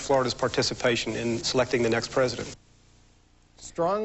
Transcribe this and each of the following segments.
Florida's participation in selecting the next president.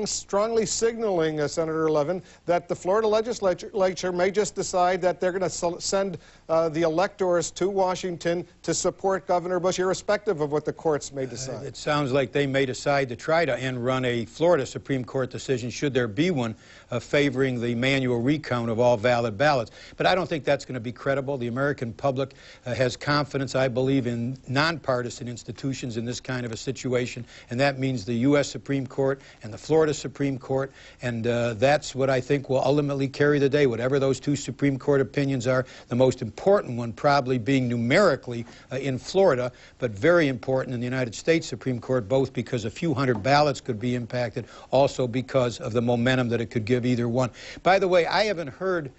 Strongly signaling, Senator Levin, that the Florida legislature may just decide that they're going to send the electors to Washington to support Governor Bush, irrespective of what the courts may decide. It sounds like they may decide to try to end run a Florida Supreme Court decision, should there be one, favoring the manual recount of all valid ballots. But I don't think that's going to be credible. The American public has confidence, I believe, in nonpartisan institutions in this kind of a situation, and that means the U.S. Supreme Court and the Florida Supreme Court, and that's what I think will ultimately carry the day, whatever those two Supreme Court opinions are, the most important one probably being numerically in Florida, but very important in the United States Supreme Court, both because a few hundred ballots could be impacted, also because of the momentum that it could give either one. By the way, I haven't heard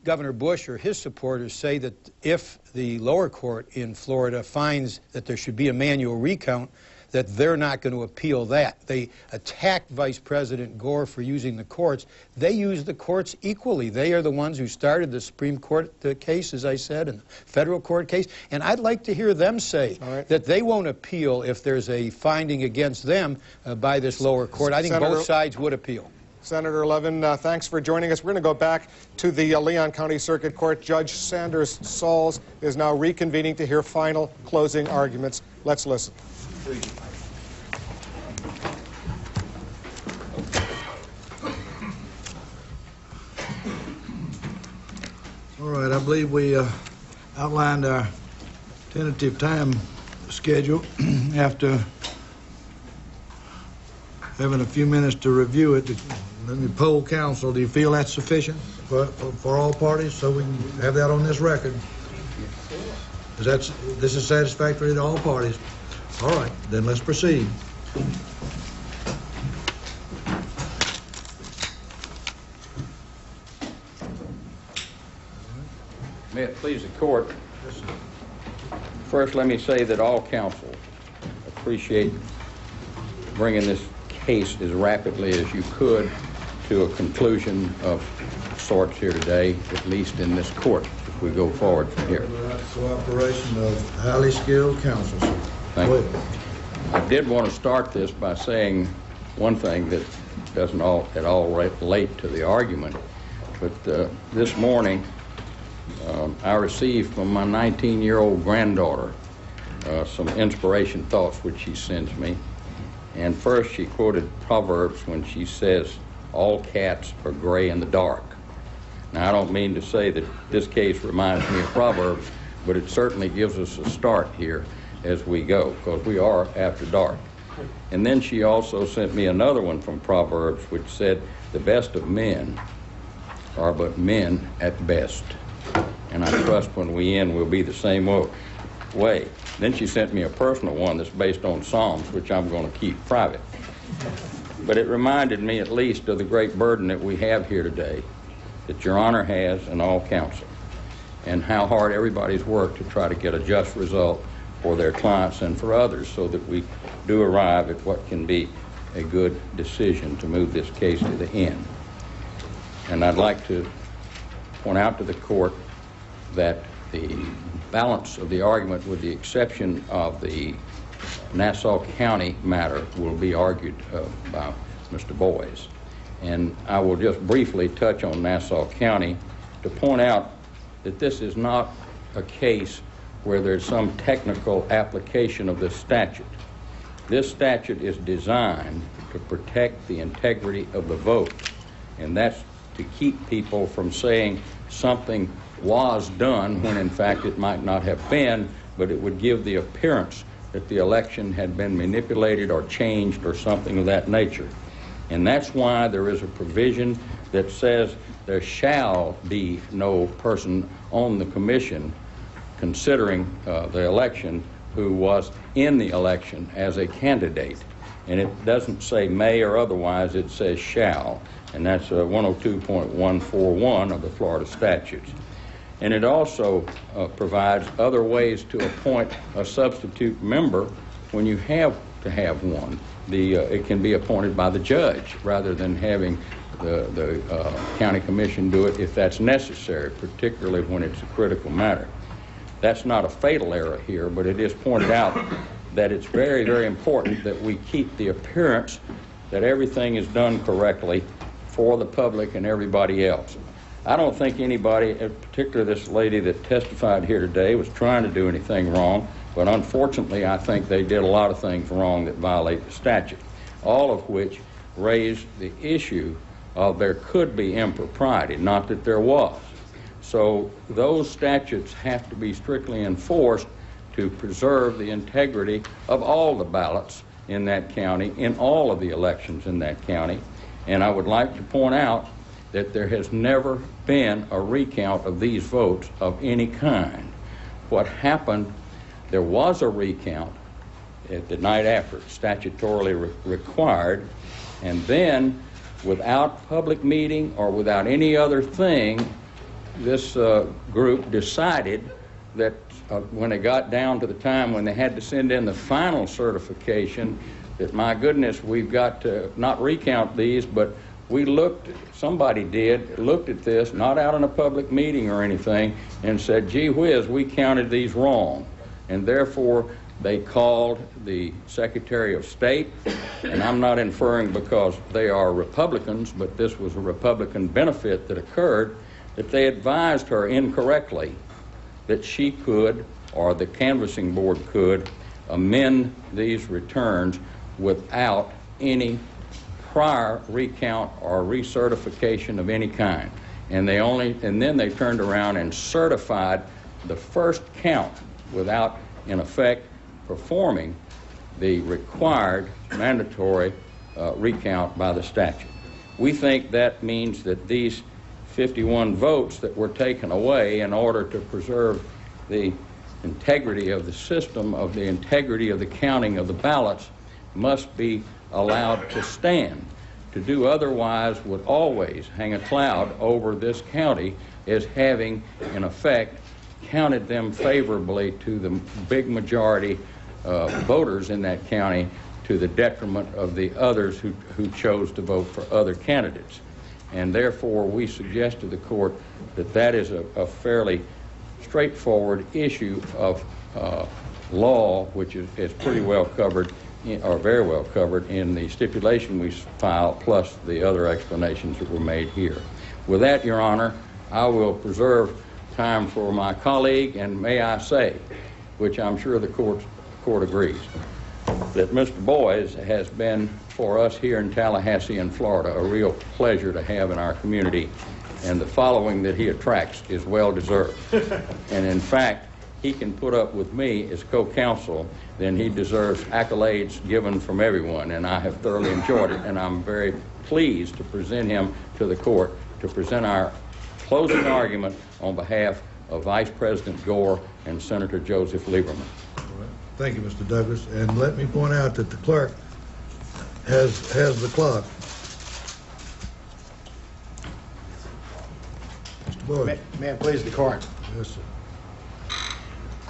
Governor Bush or his supporters say that if the lower court in Florida finds that there should be a manual recount, that they're not going to appeal that. They attacked Vice President Gore for using the courts. They use the courts equally. They are the ones who started the Supreme Court case, as I said, and the federal court case. And I'd like to hear them say that they won't appeal if there's a finding against them by this lower court. I think both sides would appeal. Senator Levin, thanks for joining us. We're going to go back to the Leon County Circuit Court. Judge Sanders Sauls is now reconvening to hear final closing arguments. Let's listen. All right, I believe we outlined our tentative time schedule. After having a few minutes to review it, let me poll council. Do you feel that's sufficient for all parties, so we can have that on this record? This is satisfactory to all parties. All right, then let's proceed. May it please the court. First, let me say that all counsel appreciate bringing this case as rapidly as you could to a conclusion of sorts here today, at least in this court, if we go forward from here. Cooperation of highly skilled counsel. Thank you. I did want to start this by saying one thing that doesn't at all relate to the argument, but this morning I received from my 19-year-old granddaughter some inspiration thoughts which she sends me. And first she quoted Proverbs when she says, "All cats are gray in the dark." Now, I don't mean to say that this case reminds me of Proverbs, but it certainly gives us a start here as we go, because we are after dark. And then she also sent me another one from Proverbs which said, "The best of men are but men at best." And I trust when we end, we'll be the same way. Then she sent me a personal one that's based on Psalms, which I'm going to keep private. But it reminded me at least of the great burden that we have here today, that Your Honor has and all counsel, and how hard everybody's worked to try to get a just result for their clients and for others, so that we do arrive at what can be a good decision to move this case to the end. And I'd like to point out to the court that the balance of the argument, with the exception of the Nassau County matter, will be argued by Mr. Boyes. And I will just briefly touch on Nassau County to point out that this is not a case where there's some technical application of this statute. This statute is designed to protect the integrity of the vote, and that's to keep people from saying something was done when in fact it might not have been, but it would give the appearance that the election had been manipulated or changed or something of that nature. And that's why there is a provision that says there shall be no person on the commission considering the election who was in the election as a candidate. And it doesn't say may or otherwise, it says shall. And that's 102.141 of the Florida statutes. And it also provides other ways to appoint a substitute member when you have to have one. It can be appointed by the judge rather than having the county commission do it if that's necessary, particularly when it's a critical matter. That's not a fatal error here, but it is pointed out that it's very, very important that we keep the appearance that everything is done correctly for the public and everybody else. I don't think anybody, particularly this lady that testified here today, was trying to do anything wrong, but unfortunately I think they did a lot of things wrong that violate the statute, all of which raised the issue of there could be impropriety, not that there was. So those statutes have to be strictly enforced to preserve the integrity of all the ballots in that county, in all of the elections in that county. And I would like to point out that there has never been a recount of these votes of any kind. What happened, there was a recount at the night after, statutorily required, and then without public meeting or without any other thing, this group decided that when it got down to the time when they had to send in the final certification, that my goodness, we've got to not recount these, but we looked, somebody did, looked at this, not out in a public meeting or anything, and said, gee whiz, we counted these wrong. And therefore, they called the Secretary of State, and I'm not inferring because they are Republicans, but this was a Republican benefit that occurred, that they advised her incorrectly that she could, or the canvassing board could, amend these returns without any prior recount or recertification of any kind. And then they turned around and certified the first count without, in effect, performing the required mandatory recount by the statute. We think that means that these 51 votes that were taken away in order to preserve the integrity of the system, of the integrity of the counting of the ballots, must be allowed to stand. To do otherwise would always hang a cloud over this county as having, in effect, counted them favorably to the big majority voters in that county, to the detriment of the others who chose to vote for other candidates. And therefore, we suggest to the court that that is a fairly straightforward issue of law, which is pretty well covered, or very well covered, in the stipulation we filed, plus the other explanations that were made here. With that, Your Honor, I will preserve time for my colleague, and may I say, which I'm sure the court agrees, that Mr. Boys has been, for us here in Tallahassee and Florida, a real pleasure to have in our community, and the following that he attracts is well deserved. And in fact, he can put up with me as co-counsel, then he deserves accolades given from everyone, and I have thoroughly enjoyed it, and I'm very pleased to present him to the court to present our closing argument on behalf of Vice President Gore and Senator Joseph Lieberman. Thank you, Mr. Douglas. And let me point out that the clerk has the clock. Mr. Boyd. May it please the court. Yes, sir.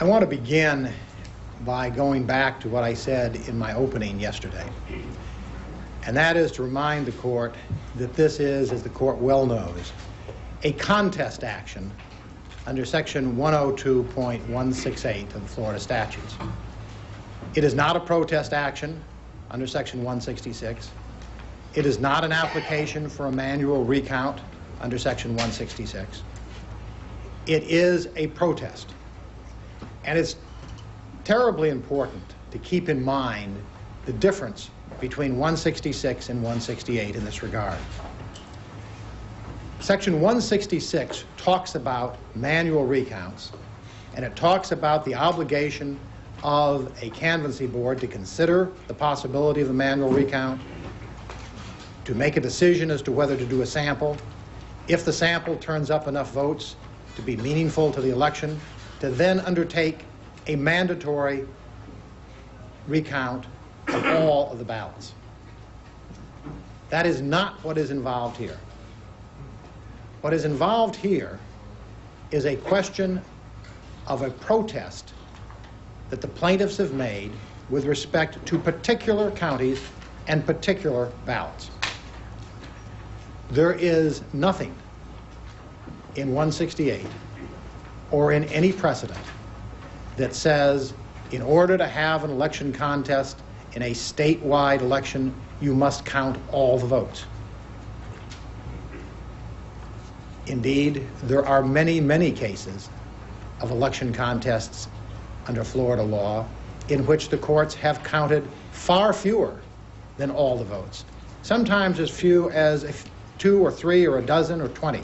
I want to begin by going back to what I said in my opening yesterday. And that is to remind the court that this is, as the court well knows, a contest action under Section 102.168 of the Florida statutes. It is not a protest action under Section 166. It is not an application for a manual recount under Section 166. It is a protest. And it's terribly important to keep in mind the difference between 166 and 168 in this regard. Section 166 talks about manual recounts, and it talks about the obligation of a canvassing board to consider the possibility of a manual recount, to make a decision as to whether to do a sample, if the sample turns up enough votes to be meaningful to the election, to then undertake a mandatory recount of all of the ballots. That is not what is involved here. What is involved here is a question of a protest that the plaintiffs have made with respect to particular counties and particular ballots. There is nothing in 168 or in any precedent that says In order to have an election contest in a statewide election, you must count all the votes. Indeed, there are many, many cases of election contests under Florida law in which the courts have counted far fewer than all the votes. Sometimes as few as 2 or 3 or a dozen or 20.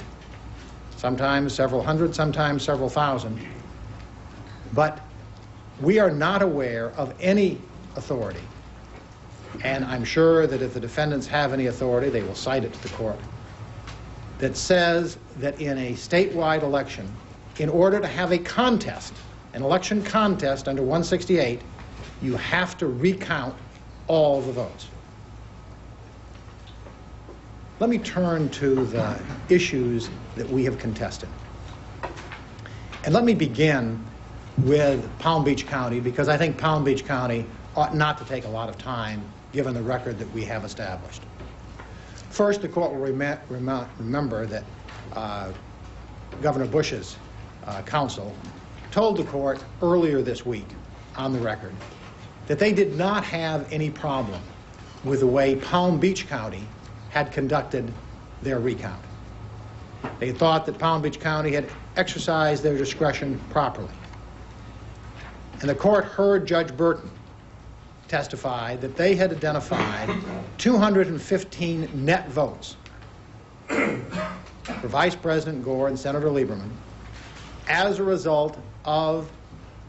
Sometimes several hundred, sometimes several thousand. But we are not aware of any authority, and I'm sure that if the defendants have any authority, they will cite it to the court, that says that in a statewide election, in order to have a contest, an election contest under 168, you have to recount all the votes. Let me turn to the issues that we have contested. And let me begin with Palm Beach County, because I think Palm Beach County ought not to take a lot of time given the record that we have established. First, the court will remember that Governor Bush's counsel told the court earlier this week on the record that they did not have any problem with the way Palm Beach County had conducted their recount. They thought that Palm Beach County had exercised their discretion properly. And the court heard Judge Burton testify that they had identified 215 net votes for Vice President Gore and Senator Lieberman as a result of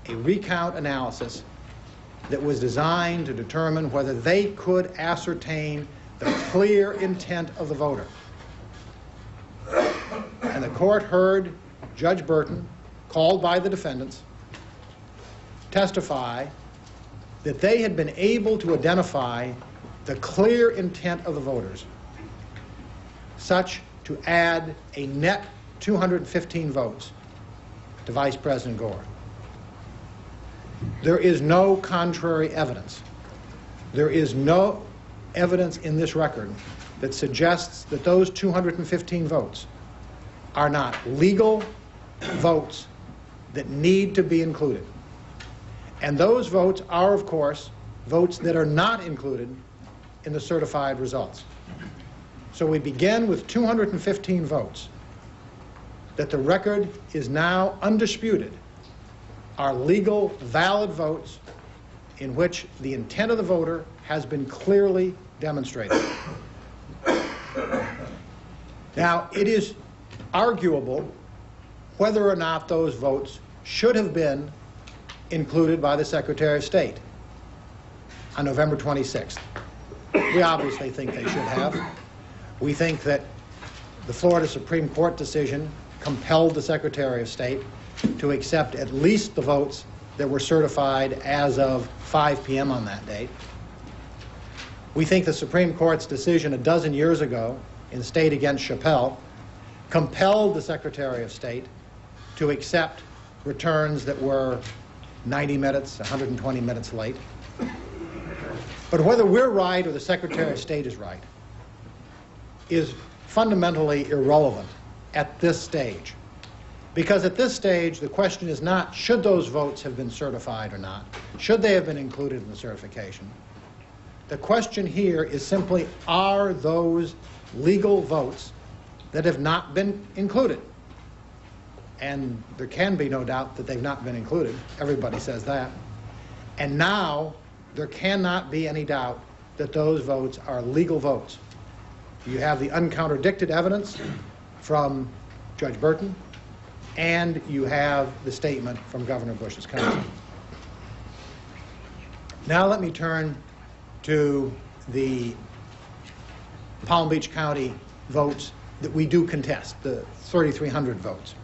a recount analysis that was designed to determine whether they could ascertain the clear intent of the voter. And the court heard Judge Burton, called by the defendants, testify that they had been able to identify the clear intent of the voters such to add a net 215 votes to Vice President Gore. There is no contrary evidence. There is no evidence in this record that suggests that those 215 votes are not legal votes that need to be included. And those votes are, of course, votes that are not included in the certified results. So we begin with 215 votes that the record is now undisputed are legal, valid votes in which the intent of the voter has been clearly demonstrated. Now, it is arguable whether or not those votes should have been included by the Secretary of State on November 26th. We obviously think they should have. We think that the Florida Supreme Court decision compelled the Secretary of State to accept at least the votes that were certified as of 5 p.m. on that date. We think the Supreme Court's decision a dozen years ago in State against Chappelle compelled the Secretary of State to accept returns that were 90 minutes, 120 minutes late. But whether we're right or the Secretary of State is right is fundamentally irrelevant at this stage. Because at this stage, the question is not should those votes have been certified or not, should they have been included in the certification. The question here is simply, are those legal votes that have not been included? And there can be no doubt that they've not been included. Everybody says that. And now there cannot be any doubt that those votes are legal votes. You have the uncontradicted evidence from Judge Burton, and you have the statement from Governor Bush's counsel. Now let me turn to the Palm Beach County votes that we do contest, the 3,300 votes.